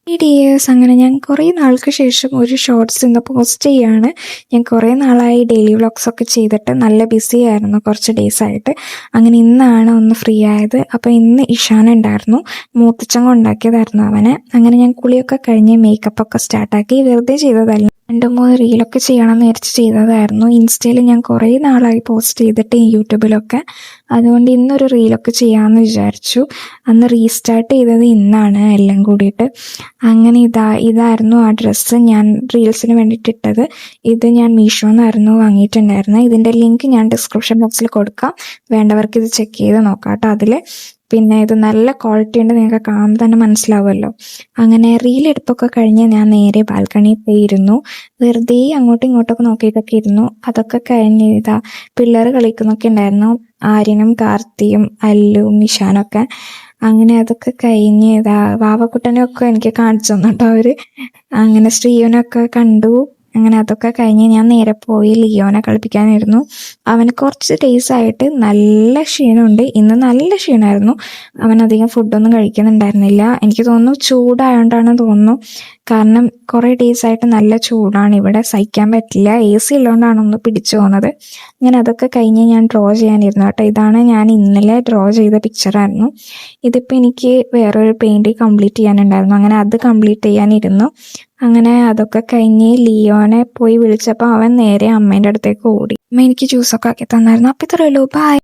Dears, അങ്ങനെ ഞാൻ കുറേ നാൾക്ക് ശേഷം ഒരു ഷോർട്സ് ഇന്ന് പോസ്റ്റ് ചെയ്യാണ്. ഞാൻ കുറേ നാളായി ഡെയിലി വ്ളോഗ്സൊക്കെ ചെയ്തിട്ട് നല്ല ബിസി ആയിരുന്നു കുറച്ച് ഡേയ്സ് ആയിട്ട്. അങ്ങനെ ഇന്നാണ് ഒന്ന് ഫ്രീ ആയത്. അപ്പോൾ ഇന്ന് ഇഷാന ഉണ്ടായിരുന്നു, മൂത്തച്ചൻ കൊണ്ടാക്കിയതായിരുന്നു അവനെ. അങ്ങനെ ഞാൻ കുളിയൊക്കെ കഴിഞ്ഞ് മേക്കപ്പൊക്കെ സ്റ്റാർട്ടാക്കി. വെറുതെ ചെയ്തതല്ല, 2-3 റീലൊക്കെ ചെയ്യണമെന്ന് വിചാരിച്ച് ചെയ്തതായിരുന്നു. ഇൻസ്റ്റയിൽ ഞാൻ കുറേ നാളായി പോസ്റ്റ് ചെയ്തിട്ട് യൂട്യൂബിലൊക്കെ. അതുകൊണ്ട് ഇന്നൊരു റീലൊക്കെ ചെയ്യാമെന്ന് വിചാരിച്ചു. അന്ന് റീസ്റ്റാർട്ട് ചെയ്തത് ഇന്നാണ് എല്ലാം കൂടിയിട്ട്. അങ്ങനെ ഇതായിരുന്നു ആ ഡ്രസ്സ് ഞാൻ റീൽസിന് വേണ്ടിയിട്ട് ഇട്ടത്. ഇത് ഞാൻ മീഷോന്നായിരുന്നു വാങ്ങിയിട്ടുണ്ടായിരുന്നത്. ഇതിൻ്റെ ലിങ്ക് ഞാൻ ഡിസ്ക്രിപ്ഷൻ ബോക്സിൽ കൊടുക്കാം, വേണ്ടവർക്ക് ഇത് ചെക്ക് ചെയ്ത് നോക്കാം കേട്ടോ. അതിൽ പിന്നെ ഇത് നല്ല ക്വാളിറ്റി ഉണ്ട്, നിങ്ങൾക്ക് കാണുമ്പോൾ തന്നെ മനസ്സിലാവുമല്ലോ. അങ്ങനെ റീലെടുപ്പൊക്കെ കഴിഞ്ഞ് ഞാൻ നേരെ ബാൽക്കണിയിൽ പോയിരുന്നു. വെറുതെ അങ്ങോട്ടും ഇങ്ങോട്ടൊക്കെ നോക്കിയിട്ടൊക്കെ ഇരുന്നു. അതൊക്കെ കഴിഞ്ഞ് പിള്ളേർ കളിക്കുന്നൊക്കെ ഉണ്ടായിരുന്നു, ആര്യനും കാർത്തിയും അല്ലുവും നിഷാനൊക്കെ. അങ്ങനെ അതൊക്കെ കഴിഞ്ഞ് വാവക്കുട്ടനൊക്കെ എനിക്ക് കാണിച്ചു തന്നു കേട്ടോ അവർ. അങ്ങനെ ശ്രീയോനൊക്കെ കണ്ടു. അങ്ങനെ അതൊക്കെ കഴിഞ്ഞ് ഞാൻ നേരെ പോയി ലിയോനെ കളിപ്പിക്കാനായിരുന്നു. അവന് കുറച്ച് ഡേയ്സ് ആയിട്ട് നല്ല ക്ഷീണമുണ്ട്. ഇന്ന് നല്ല ക്ഷീണമായിരുന്നു. അവൻ അധികം ഫുഡൊന്നും കഴിക്കുന്നുണ്ടായിരുന്നില്ല. എനിക്ക് തോന്നുന്നു ചൂടായതുകൊണ്ടാണ് തോന്നുന്നു. കാരണം കുറേ ഡേയ്സ് ആയിട്ട് നല്ല ചൂടാണ് ഇവിടെ, സഹിക്കാൻ പറ്റില്ല. AC ഉള്ളതുകൊണ്ടാണ് ഒന്ന് പിടിച്ചു പോകുന്നത്. അങ്ങനെ അതൊക്കെ കഴിഞ്ഞ് ഞാൻ ഡ്രോ ചെയ്യാനിരുന്നു കേട്ടോ. ഇതാണ് ഞാൻ ഇന്നലെ ഡ്രോ ചെയ്ത പിക്ചറായിരുന്നു. ഇതിപ്പോൾ എനിക്ക് വേറൊരു പെയിൻറ് കംപ്ലീറ്റ് ചെയ്യാനുണ്ടായിരുന്നു. അങ്ങനെ അത് കംപ്ലീറ്റ് ചെയ്യാനിരുന്നു. അങ്ങനെ അതൊക്കെ കഴിഞ്ഞ് ലിയോനെ പോയി വിളിച്ചപ്പോൾ അവൻ നേരെ അമ്മേൻ്റെ അടുത്തേക്ക് ഓടി. അമ്മ എനിക്ക് ജ്യൂസൊക്കെ ആക്കി തന്നായിരുന്നു. അപ്പോൾ ഇത്രയേ ഉള്ളൂ, ബൈ.